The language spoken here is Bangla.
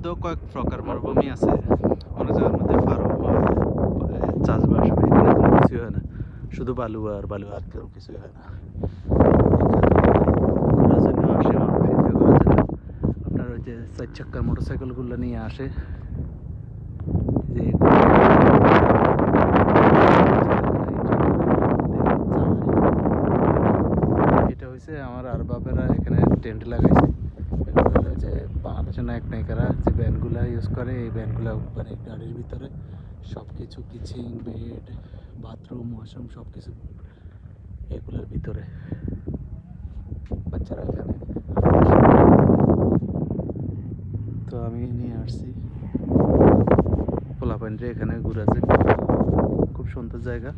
মধ্যেও কয়েক প্রকার মরুভূমি আছে। অনেক জায়গার মধ্যে ফার্ম চাষবাস হয়, এখানে কোনো কিছুই হয় না, শুধু বালু আর বালু, আর কেউ কিছুই হয় না। ঘোরার জন্য আসে মানুষ, এনজয় করার জন্য। আপনার ওই যে 4 চাক্কার মোটরসাইকেলগুলো নিয়ে আসে, যে এটা হয়েছে আমার আর বাপেরা এখানে টেন্ট লাগাইছে। যে বাংলাদেশের নায়ক নায়িকারা যে ব্যান্ডগুলো ইউজ করে, এই ব্যান্ডগুলো মানে গাড়ির ভিতরে সব কিছু, কিচেন, বেড, বাথরুম, ওয়াশরুম সব কিছু এগুলোর ভিতরে। বাচ্চারা এখানে, তো আমি নিয়ে আসছি পোলাপানরে এখানে ঘুরাছে। খুব সুন্দর জায়গা।